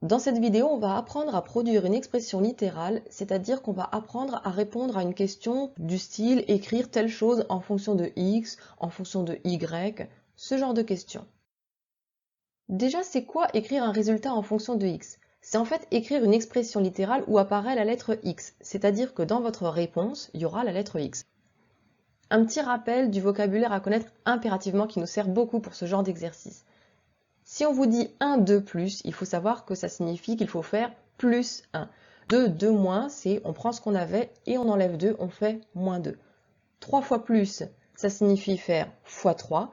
Dans cette vidéo, on va apprendre à produire une expression littérale, c'est-à-dire qu'on va apprendre à répondre à une question du style écrire telle chose en fonction de X, en fonction de Y, ce genre de questions. Déjà, c'est quoi écrire un résultat en fonction de X? C'est en fait écrire une expression littérale où apparaît la lettre X, c'est-à-dire que dans votre réponse, il y aura la lettre X. Un petit rappel du vocabulaire à connaître impérativement qui nous sert beaucoup pour ce genre d'exercice. Si on vous dit 1, 2 plus, il faut savoir que ça signifie qu'il faut faire plus 1. 2, 2 moins, c'est on prend ce qu'on avait et on enlève 2, on fait moins 2. 3 fois plus, ça signifie faire fois 3.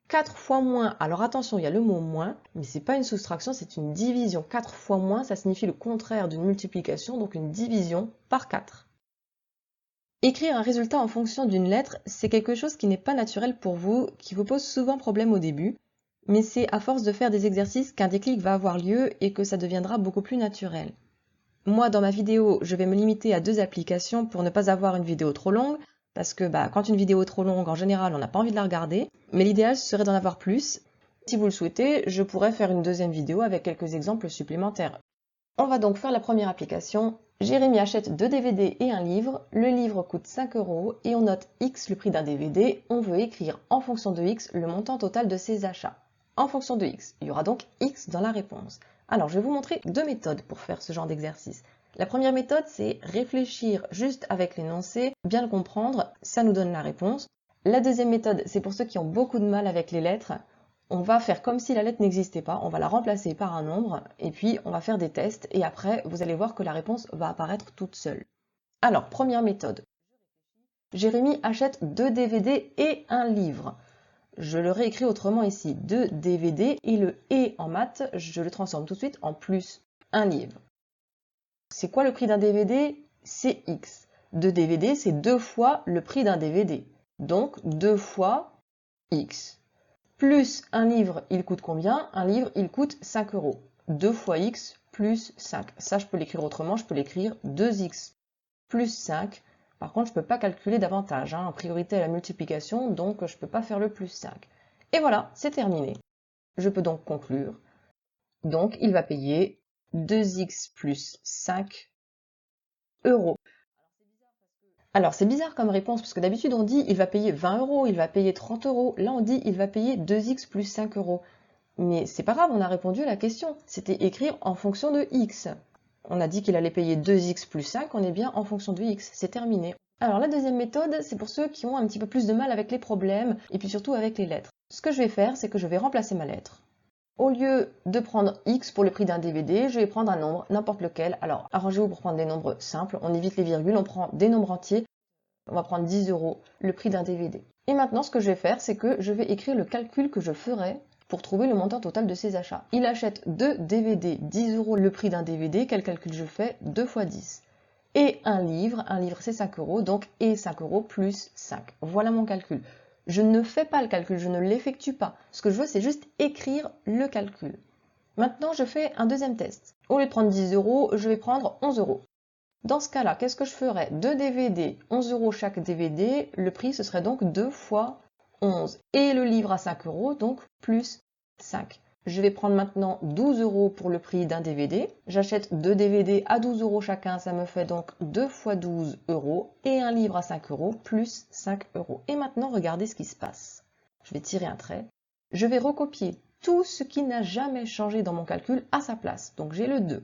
4 fois moins, alors attention, il y a le mot moins, mais ce n'est pas une soustraction, c'est une division. 4 fois moins, ça signifie le contraire d'une multiplication, donc une division par 4. Écrire un résultat en fonction d'une lettre, c'est quelque chose qui n'est pas naturel pour vous, qui vous pose souvent problème au début, mais c'est à force de faire des exercices qu'un déclic va avoir lieu et que ça deviendra beaucoup plus naturel. Moi, dans ma vidéo, je vais me limiter à 2 applications pour ne pas avoir une vidéo trop longue, parce que quand une vidéo est trop longue, en général, on n'a pas envie de la regarder, mais l'idéal serait d'en avoir plus. Si vous le souhaitez, je pourrais faire une deuxième vidéo avec quelques exemples supplémentaires. On va donc faire la première application. Jérémy achète 2 DVD et un livre. Le livre coûte 5 € et on note X le prix d'un DVD. On veut écrire en fonction de X le montant total de ses achats. En fonction de X, il y aura donc X dans la réponse. Alors, je vais vous montrer 2 méthodes pour faire ce genre d'exercice. La première méthode, c'est réfléchir juste avec l'énoncé, bien le comprendre, ça nous donne la réponse. La deuxième méthode, c'est pour ceux qui ont beaucoup de mal avec les lettres. On va faire comme si la lettre n'existait pas, on va la remplacer par un nombre, et puis on va faire des tests, et après, vous allez voir que la réponse va apparaître toute seule. Alors, première méthode. Jérémy achète 2 DVD et un livre. Je le réécris autrement ici. 2 DVD et le « et » en maths, je le transforme tout de suite en plus. Un livre. C'est quoi le prix d'un DVD? C'est X. 2 DVD, c'est 2 fois le prix d'un DVD. Donc 2 fois X. Plus un livre, il coûte combien? Un livre, il coûte 5 €. 2 fois X plus 5. Ça, je peux l'écrire autrement, je peux l'écrire 2X plus 5. Par contre, je ne peux pas calculer davantage. En priorité à la multiplication, donc je ne peux pas faire le plus 5. Et voilà, c'est terminé. Je peux donc conclure. Donc, il va payer 2X plus 5 €. Alors, c'est bizarre comme réponse, parce que d'habitude, on dit il va payer 20 €, il va payer 30 €. Là, on dit il va payer 2X plus 5 €. Mais c'est pas grave, on a répondu à la question. C'était écrire en fonction de X. On a dit qu'il allait payer 2X plus 5, on est bien en fonction de X. C'est terminé. Alors, la deuxième méthode, c'est pour ceux qui ont un petit peu plus de mal avec les problèmes, et puis surtout avec les lettres. Ce que je vais faire, c'est que je vais remplacer ma lettre. Au lieu de prendre X pour le prix d'un DVD, je vais prendre un nombre, n'importe lequel. Alors, arrangez-vous pour prendre des nombres simples, on évite les virgules, on prend des nombres entiers. On va prendre 10 €, le prix d'un DVD. Et maintenant, ce que je vais faire, c'est que je vais écrire le calcul que je ferai pour trouver le montant total de ses achats. Il achète 2 DVD, 10 € le prix d'un DVD. Quel calcul je fais? 2 fois 10. Et un livre c'est 5 €, donc et 5 € plus 5. Voilà mon calcul. Je ne fais pas le calcul, je ne l'effectue pas. Ce que je veux, c'est juste écrire le calcul. Maintenant, je fais un deuxième test. Au lieu de prendre 10 €, je vais prendre 11 €. Dans ce cas-là, qu'est-ce que je ferais? 2 DVD, 11 € chaque DVD, le prix ce serait donc 2 fois 11. Et le livre à 5 €, donc plus 5. Je vais prendre maintenant 12 € pour le prix d'un DVD. J'achète 2 DVD à 12 € chacun, ça me fait donc 2 fois 12 €. Et un livre à 5 € plus 5 €. Et maintenant, regardez ce qui se passe. Je vais tirer un trait. Je vais recopier tout ce qui n'a jamais changé dans mon calcul à sa place. Donc j'ai le 2,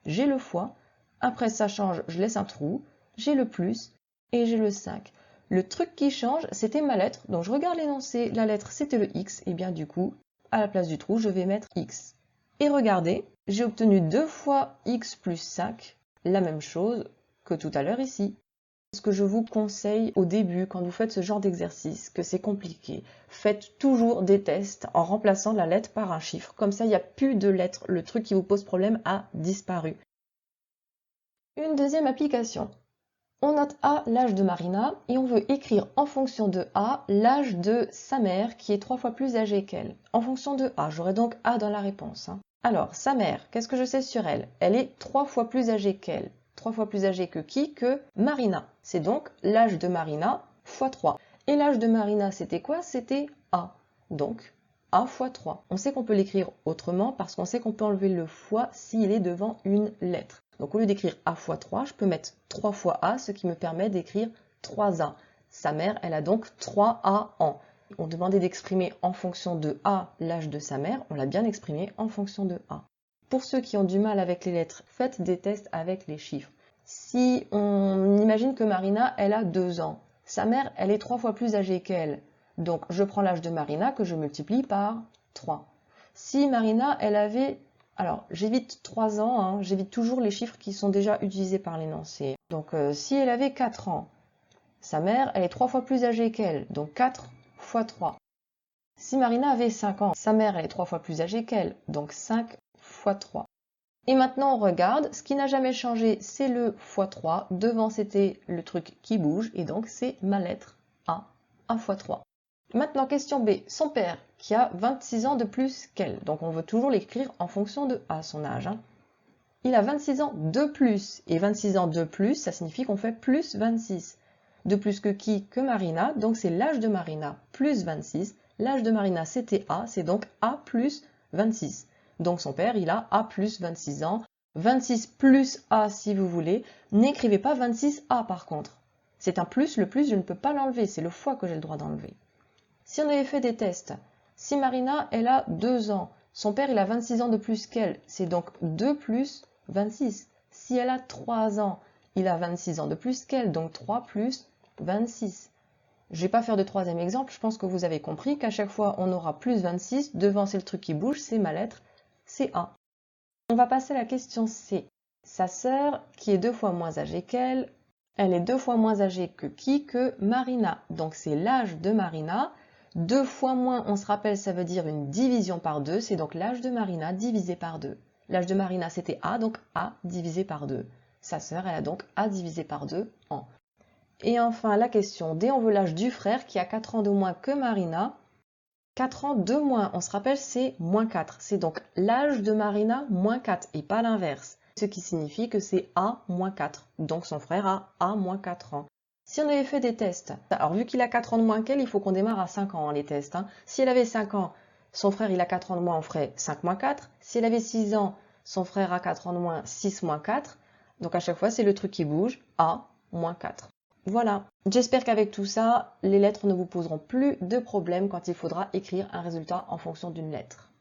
j'ai le fois. Après ça change, je laisse un trou, j'ai le plus et j'ai le 5. Le truc qui change, c'était ma lettre. Donc je regarde l'énoncé, la lettre c'était le X, et bien du coup, à la place du trou, je vais mettre X. Et regardez, j'ai obtenu 2 fois X plus 5, la même chose que tout à l'heure ici. Ce que je vous conseille au début, quand vous faites ce genre d'exercice, que c'est compliqué, faites toujours des tests en remplaçant la lettre par un chiffre. Comme ça, il n'y a plus de lettres. Le truc qui vous pose problème a disparu. Une deuxième application. On note A l'âge de Marina et on veut écrire en fonction de A l'âge de sa mère qui est 3 fois plus âgée qu'elle. En fonction de A, j'aurai donc A dans la réponse. Alors, sa mère, qu'est-ce que je sais sur elle? Elle est 3 fois plus âgée qu'elle. 3 fois plus âgée que qui? Que Marina. C'est donc l'âge de Marina fois 3. Et l'âge de Marina, c'était quoi? C'était A. Donc, A fois 3. On sait qu'on peut l'écrire autrement parce qu'on sait qu'on peut enlever le fois s'il est devant une lettre. Donc au lieu d'écrire A fois 3, je peux mettre 3 fois A, ce qui me permet d'écrire 3A. Sa mère, elle a donc 3A ans. On demandait d'exprimer en fonction de A l'âge de sa mère, on l'a bien exprimé en fonction de A. Pour ceux qui ont du mal avec les lettres, faites des tests avec les chiffres. Si on imagine que Marina, elle a 2 ans, sa mère, elle est 3 fois plus âgée qu'elle. Donc, je prends l'âge de Marina que je multiplie par 3. Si Marina, elle avait... Alors, j'évite 3 ans, hein, j'évite toujours les chiffres qui sont déjà utilisés par l'énoncé. Donc, si elle avait 4 ans, sa mère, elle est 3 fois plus âgée qu'elle. Donc, 4 fois 3. Si Marina avait 5 ans, sa mère, elle est 3 fois plus âgée qu'elle. Donc, 5 fois 3. Et maintenant, on regarde. Ce qui n'a jamais changé, c'est le fois 3. Devant, c'était le truc qui bouge. Et donc, c'est ma lettre A. A fois 3. Maintenant, question B. Son père, qui a 26 ans de plus qu'elle. Donc, on veut toujours l'écrire en fonction de A, son âge. Hein. Il a 26 ans de plus. Et 26 ans de plus, ça signifie qu'on fait plus 26. De plus que qui? Que Marina. Donc, c'est l'âge de Marina plus 26. L'âge de Marina, c'était A. C'est donc A plus 26. Donc, son père, il a A plus 26 ans. 26 plus A, si vous voulez. N'écrivez pas 26A, par contre. C'est un plus. Le plus, je ne peux pas l'enlever. C'est le fois que j'ai le droit d'enlever. Si on avait fait des tests, si Marina, elle a 2 ans, son père, il a 26 ans de plus qu'elle, c'est donc 2 plus 26. Si elle a 3 ans, il a 26 ans de plus qu'elle, donc 3 plus 26. Je ne vais pas faire de troisième exemple, je pense que vous avez compris qu'à chaque fois, on aura plus 26, devant c'est le truc qui bouge, c'est ma lettre, c'est A. On va passer à la question C. Sa sœur, qui est 2 fois moins âgée qu'elle, elle est 2 fois moins âgée que qui? Que Marina. Donc c'est l'âge de Marina. 2 fois moins, on se rappelle, ça veut dire une division par 2. C'est donc l'âge de Marina divisé par 2. L'âge de Marina, c'était A, donc A divisé par 2. Sa sœur, elle a donc A divisé par 2 en. Et enfin, la question D, on veut l'âge du frère qui a 4 ans de moins que Marina. 4 ans de moins, on se rappelle, c'est moins 4. C'est donc l'âge de Marina moins 4 et pas l'inverse. Ce qui signifie que c'est A moins 4. Donc son frère a A moins 4 ans. Si on avait fait des tests, alors vu qu'il a 4 ans de moins qu'elle, il faut qu'on démarre à 5 ans les tests. Hein. Si elle avait 5 ans, son frère il a 4 ans de moins, on ferait 5 moins 4. Si elle avait 6 ans, son frère a 4 ans de moins, 6 moins 4. Donc à chaque fois, c'est le truc qui bouge, A moins 4. Voilà, j'espère qu'avec tout ça, les lettres ne vous poseront plus de problèmes quand il faudra écrire un résultat en fonction d'une lettre.